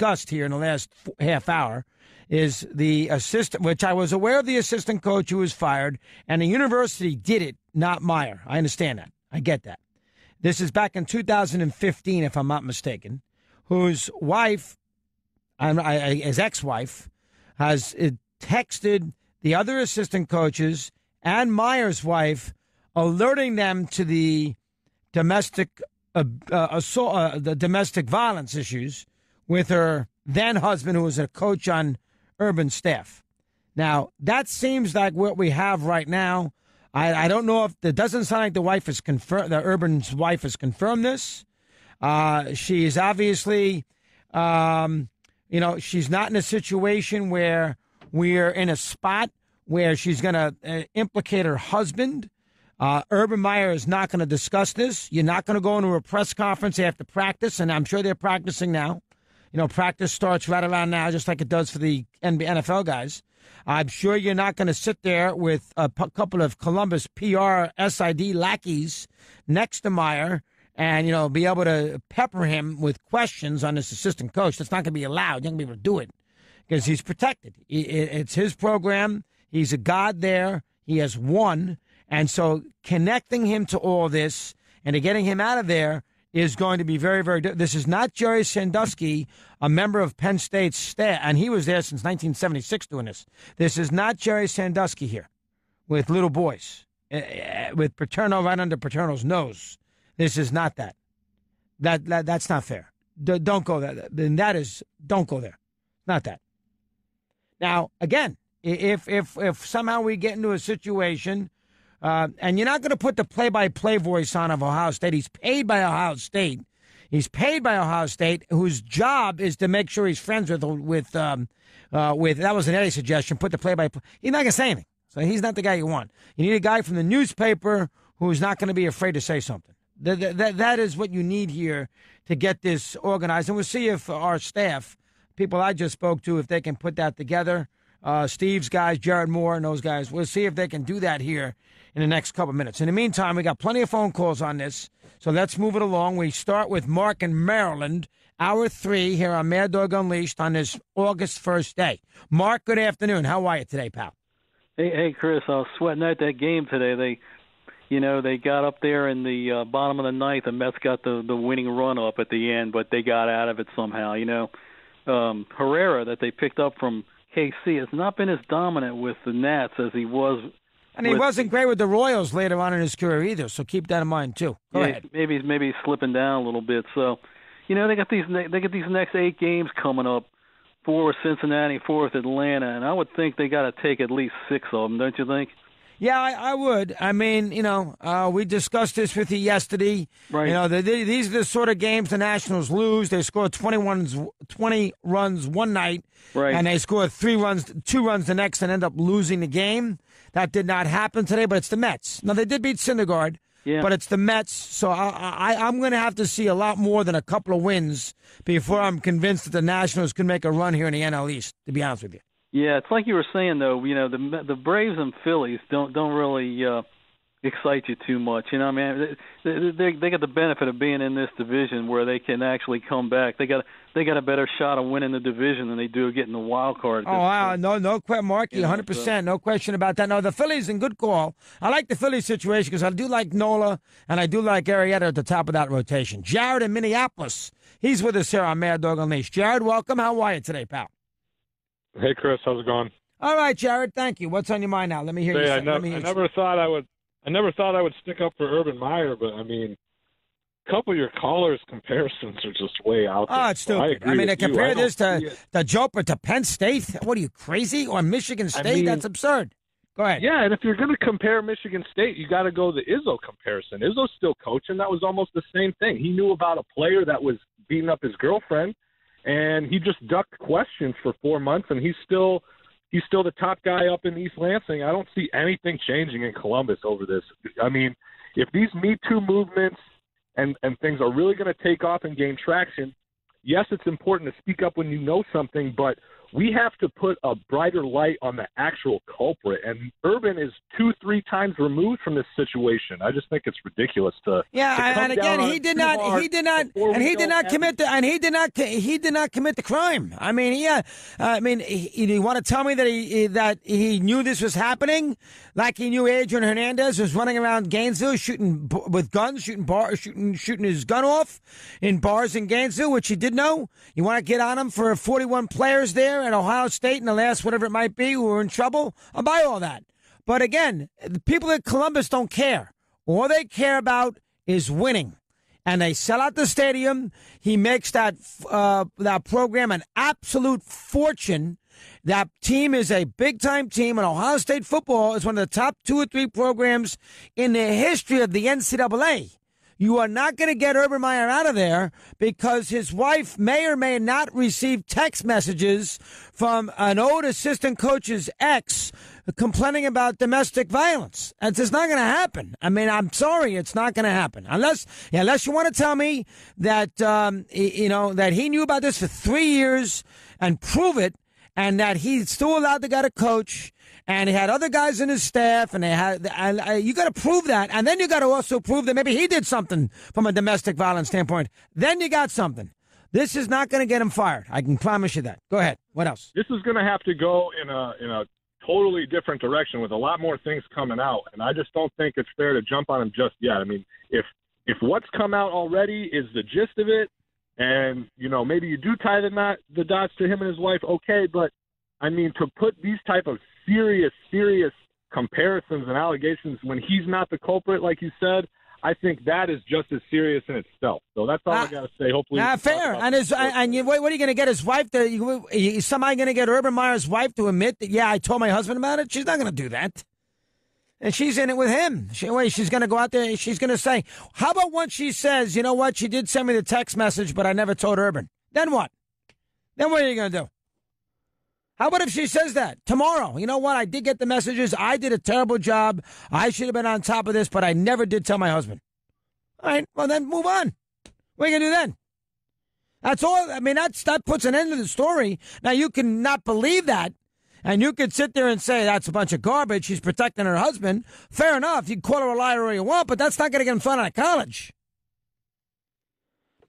discussed here in the last half hour is the assistant, which I was aware of the assistant coach who was fired, and the university did it, not Meyer. I understand that. I get that. This is back in 2015, if I'm not mistaken, whose wife, his ex-wife, has texted the other assistant coaches and Meyer's wife, alerting them to the domestic the domestic violence issues with her then husband, who was a coach on Urban staff. Now, that seems like what we have right now. I don't know if it doesn't sound like the wife is confirmed. The Urban's wife has confirmed this. She is obviously, she's not in a situation where we're in a spot where she's going to implicate her husband. Urban Meyer is not going to discuss this. You're not going to go into a press conference after practice, and I'm sure they're practicing now. Practice starts right around now, just like it does for the NFL guys. I'm sure you're not going to sit there with a couple of Columbus PR SID lackeys next to Meyer and, be able to pepper him with questions on this assistant coach. That's not going to be allowed. You're not going to be able to do it because he's protected. It's his program. He's a god there. He has won. And so connecting him to all this and to getting him out of there is going to be very, very – this is not Jerry Sandusky, a member of Penn State's staff, and he was there since 1976 doing this. This is not Jerry Sandusky here with little boys, with Paterno right under Paterno's nose. This is not that. That's not fair. Don't go there. Then that is – don't go there. Not that. Now, again, if somehow we get into a situation – and you're not going to put the play-by-play voice on of Ohio State. He's paid by Ohio State. He's paid by Ohio State, whose job is to make sure he's friends with that was an Eddie suggestion, put the play-by-play. He's not going to say anything. So he's not the guy you want. You need a guy from the newspaper who's not going to be afraid to say something. That is what you need here to get this organized. And we'll see if our staff, people I just spoke to, if they can put that together. Steve's guys, Jared Moore and those guys. We'll see if they can do that here in the next couple minutes. In the meantime, we got plenty of phone calls on this, so let's move it along. We start with Mark in Maryland, hour 3 here on Mad Dog Unleashed on this August 1st day. Mark, good afternoon. How are you today, pal? Hey, Chris, I was sweating out that game today. They got up there in the bottom of the ninth, and Mets got the winning run up at the end, but they got out of it somehow. Herrera that they picked up from KC has not been as dominant with the Nats as he was. And he wasn't great with the Royals later on in his career either, so keep that in mind too. Go ahead. Maybe he's slipping down a little bit. So, they got these next 8 games coming up. 4 with Cincinnati, 4 with Atlanta, and I would think they got to take at least 6 of them, don't you think? Yeah, I would. I mean, we discussed this with you yesterday. Right. These are the sort of games the Nationals lose. They score 20 runs one night, right, and they score 2 runs the next and end up losing the game. That did not happen today, but it's the Mets. Now, they did beat Syndergaard, but it's the Mets, so I'm going to have to see a lot more than a couple of wins before I'm convinced that the Nationals can make a run here in the NL East, to be honest with you. Yeah, it's like you were saying, though, the Braves and Phillies don't really excite you too much. They got the benefit of being in this division where they can actually come back. They got a better shot of winning the division than they do getting the wild card. Oh, wow, no question, Marky, 100%, no question about that. No, the Phillies in good call. I like the Phillies situation because I do like Nola and I do like Arrieta at the top of that rotation. Jared in Minneapolis, he's with us here on Mad Dog Unleashed. Jared, welcome. How are you today, pal? Hey, Chris, how's it going? All right, Jared, thank you. What's on your mind now? Let me hear you. I never thought I would stick up for Urban Meyer, but I mean, a couple of your callers' comparisons are just way out there. Oh, it's stupid. I mean, to compare this to Joper to Penn State, what are you, crazy? Or Michigan State? That's absurd. Go ahead. Yeah, and if you're going to compare Michigan State, you got to go the Izzo comparison. Izzo's still coaching. That was almost the same thing. He knew about a player that was beating up his girlfriend, and he just ducked questions for 4 months, and he's still the top guy up in East Lansing. I don't see anything changing in Columbus over this. I mean, if these Me Too movements and things are really going to take off and gain traction, yes, it's important to speak up when you know something, but we have to put a brighter light on the actual culprit. And Urban is 2-3 times removed from this situation. I just think it's ridiculous to and again, he did not commit the crime. I mean, you want to tell me that he knew this was happening, like he knew Adrian Hernandez was running around Gainesville shooting with guns, shooting his gun off in bars in Gainesville, which he did know. You want to get on him for 41 players there at Ohio State in the last whatever it might be who were in trouble? I'll buy all that. But again, the people at Columbus don't care. All they care about is winning. And they sell out the stadium. He makes that program an absolute fortune. That team is a big-time team, and Ohio State football is one of the top 2 or 3 programs in the history of the NCAA. You are not going to get Urban Meyer out of there because his wife may or may not receive text messages from an old assistant coach's ex complaining about domestic violence. It's just not going to happen. I mean, I'm sorry, it's not going to happen unless you want to tell me that that he knew about this for 3 years and prove it, and that he's still allowed to get a coach. And he had other guys in his staff, and you got to prove that. And then you got to also prove that maybe he did something from a domestic violence standpoint. Then you got something. This is not going to get him fired. I can promise you that. Go ahead. What else? This is going to have to go in a totally different direction with a lot more things coming out. And I just don't think it's fair to jump on him just yet. I mean, if what's come out already is the gist of it, and, maybe you do tie the dots to him and his wife, okay, but, I mean, to put these type of serious comparisons and allegations when he's not the culprit, like you said, I think that is just as serious in itself. So that's all I got to say. Hopefully, fair. And what are you going to get his wife to? Is somebody going to get Urban Meyer's wife to admit that? Yeah, I told my husband about it. She's not going to do that. And she's in it with him. She's going to go out there. She's going to say, "How about once she says, you know what? She did send me the text message, but I never told Urban." Then what? Then what are you going to do? How about if she says that tomorrow? You know what? I did get the messages. I did a terrible job. I should have been on top of this, but I never did tell my husband. All right. Well, then move on. What are you going to do then? That's all. I mean, that puts an end to the story. Now, you can not believe that, and you could sit there and say that's a bunch of garbage. She's protecting her husband. Fair enough. You can call her a liar all you want, but that's not going to get him thrown out of college.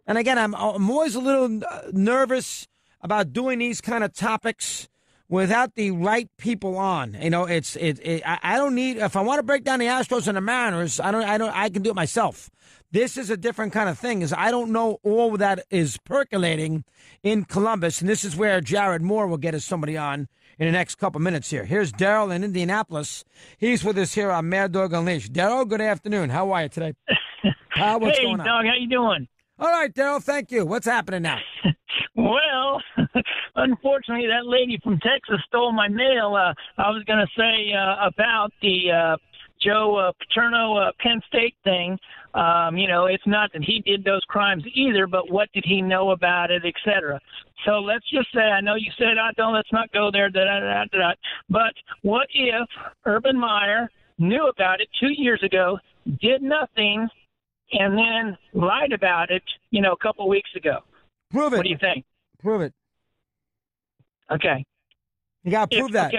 And again, I'm always a little nervous about doing these kind of topics without the right people on. I don't need, if I want to break down the Astros and the Mariners, I can do it myself. This is a different kind of thing, is I don't know all that is percolating in Columbus, and this is where Jared Moore will get us somebody on in the next couple minutes here. Here's Daryl in Indianapolis. He's with us here on Mad Dog Unleashed. Daryl, good afternoon. How are you today? What's going on? Dog, how you doing? All right, Daryl, thank you. What's happening now? Well, unfortunately, that lady from Texas stole my mail. I was going to say about the Joe Paterno Penn State thing. It's not that he did those crimes either, but what did he know about it, et cetera. So let's just say, I know you said, let's not go there, but what if Urban Meyer knew about it 2 years ago, did nothing, and then lied about it, a couple weeks ago? Prove it. What do you think? Prove it. Okay. You got to prove that.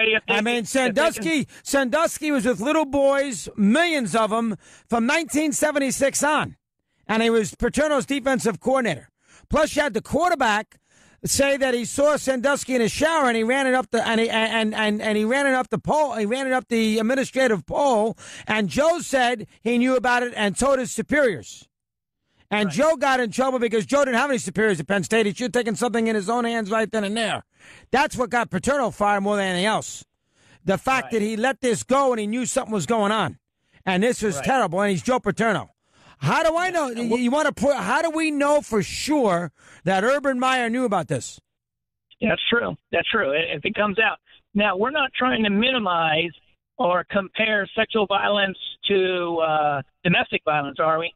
Sandusky was with little boys, millions of them, from 1976 on. And he was Paterno's defensive coordinator. Plus, you had the quarterback say that he saw Sandusky in a shower and he ran it up the he ran it up the pole. He ran it up the administrative pole. And Joe said he knew about it and told his superiors. And right. Joe got in trouble because Joe didn't have any superiors at Penn State. He should have taken something in his own hands right then and there. That's what got Paterno fired more than anything else. The fact that he let this go and he knew something was going on. And this was terrible. And he's Joe Paterno. How do I know? How do we know for sure that Urban Meyer knew about this? That's true. That's true. If it comes out. Now, we're not trying to minimize or compare sexual violence to domestic violence, are we?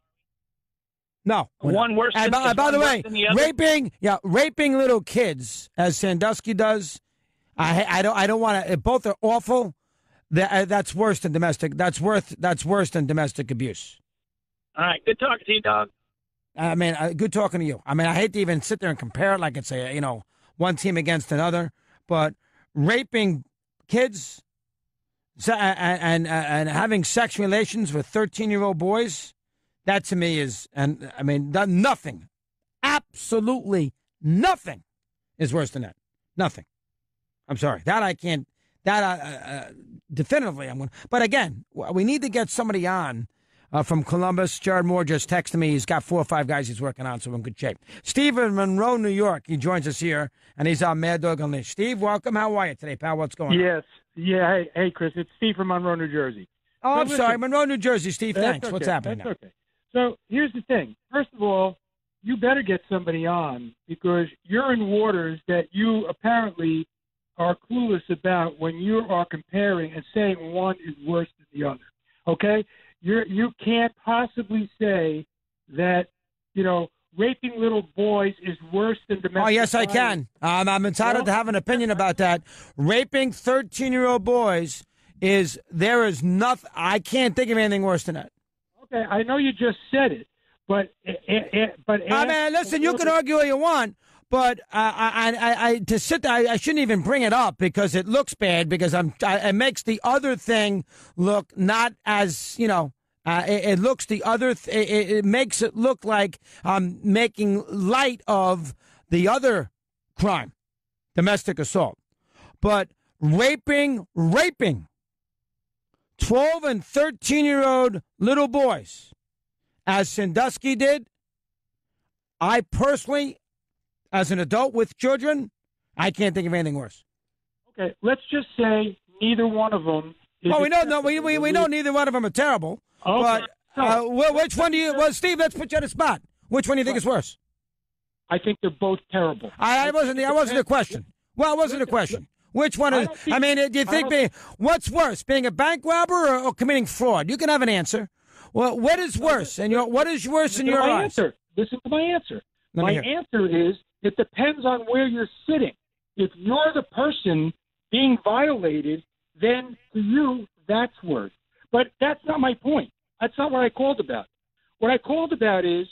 No. One worse than, by the way, than the other? raping little kids, as Sandusky does, I don't want to. Both are awful. That's worse than domestic. That's worse than domestic abuse. All right. Good talking to you, dog. I mean, good talking to you. I mean, I hate to even sit there and compare it like it's one team against another. but raping kids and having sexual relations with 13-year-old boys, that to me is, and I mean, nothing, absolutely nothing is worse than that. Nothing. I'm sorry. That I can't, definitively I'm going to. But again, we need to get somebody on from Columbus. Jared Moore just texted me. He's got 4 or 5 guys he's working on, so we're in good shape. Steve in Monroe, New York. He joins us here, and he's on Mad Dog Unleashed. Steve, welcome. How are you today, pal? What's going on? Yes. Yeah. Hey, Chris. It's Steve from Monroe, New Jersey. Oh, So I'm sorry. Monroe, New Jersey. Steve, thanks. Okay. What's happening That's now? okay. So here's the thing. First of all, you better get somebody on because you're in waters that you apparently are clueless about when you are comparing and saying one is worse than the other. Okay? You can't possibly say that, raping little boys is worse than domestic Oh, yes, I violence. can. I'm entitled to have an opinion about that. Raping 13-year-old boys there is nothing. I can't think of anything worse than that. Okay, I know you just said it, but I mean, listen, you can argue all you want, but to sit there, I shouldn't even bring it up because it looks bad because it makes the other thing look not as, it looks the other, it makes it look like I'm making light of the other crime, domestic assault. But raping 12 and 13-year-old little boys, as Sandusky did, I personally, as an adult with children, I can't think of anything worse. Okay, let's just say neither one of them is we know neither one of them are terrible. Okay. But which one do you? Well, Steve, let's put you on the spot. Which one do you think is worse? I think they're both terrible. I wasn't the question. Well, it wasn't a question. Which one is? I mean, do you think what's worse, being a bank robber or committing fraud? You can have an answer. Well, what is worse? And what is worse in your eyes? Listen to my answer. My answer is it depends on where you're sitting. If you're the person being violated, then to you that's worse. But that's not my point. That's not what I called about. What I called about is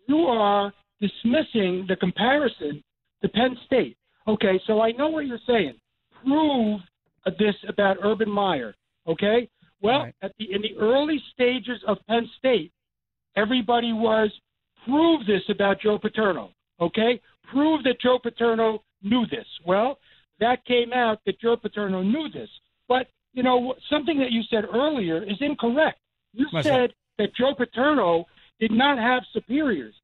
you are dismissing the comparison to Penn State. Okay, so I know what you're saying. Prove this about Urban Meyer. Okay? Well, right. in the early stages of Penn State, everybody was, prove this about Joe Paterno. Okay? Prove that Joe Paterno knew this. Well, that came out that Joe Paterno knew this. But, something that you said earlier is incorrect. You said that Joe Paterno did not have superiors.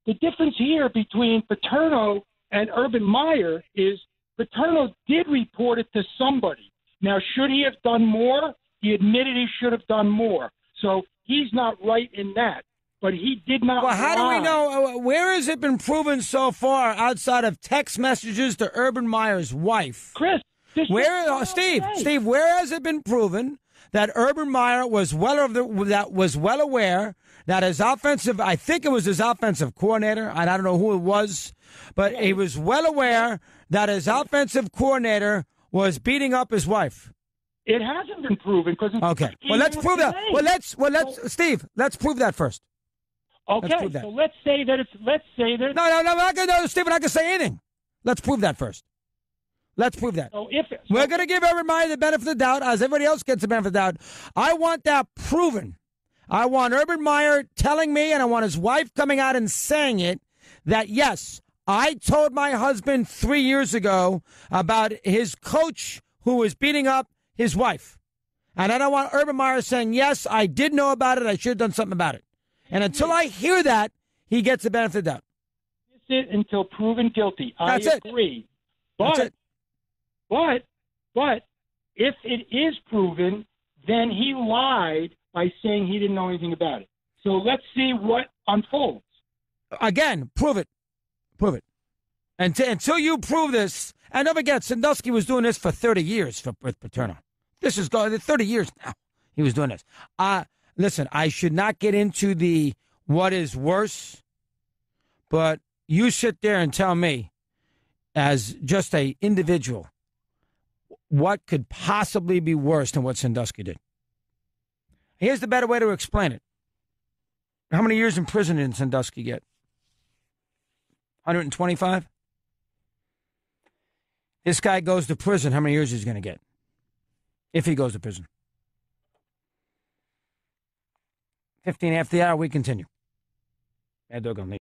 The difference here between Paterno and Urban Meyer is Paterno did report it to somebody. Now, should he have done more? He admitted he should have done more. So he's not right in that. But he did not. Well, how do we know? Where has it been proven so far outside of text messages to Urban Meyer's wife? Chris, Steve, where has it been proven that Urban Meyer was well aware that his offensive, I think it was his offensive coordinator, and I don't know who it was, but he was well aware that his offensive coordinator was beating up his wife? It hasn't been proven because okay. Well, let's prove that. Steve, let's prove that first. Okay, so let's say that. No, I'm not going to, Steve, I'm not going to say anything. Let's prove that first. Let's prove that. We're going to give Urban Meyer the benefit of the doubt, as everybody else gets the benefit of the doubt. I want that proven. I want Urban Meyer telling me, and I want his wife coming out and saying it, that yes, I told my husband 3 years ago about his coach who was beating up his wife. And I don't want Urban Meyer saying, yes, I did know about it. I should have done something about it. And until I hear that, he gets the benefit of the doubt. It until proven guilty. I agree. But if it is proven, then he lied by saying he didn't know anything about it. So let's see what unfolds. Again, prove it. Prove it. Until you prove this, and don't forget, Sandusky was doing this for 30 years with Paterno. This is going 30 years now. He was doing this. Listen, I should not get into what is worse, but you sit there and tell me, as just a individual, what could possibly be worse than what Sandusky did. Here's the better way to explain it. How many years in prison did Sandusky get? 125? This guy goes to prison. How many years he's going to get? If he goes to prison. 15 after the hour, we continue. Mad Dog on Nation.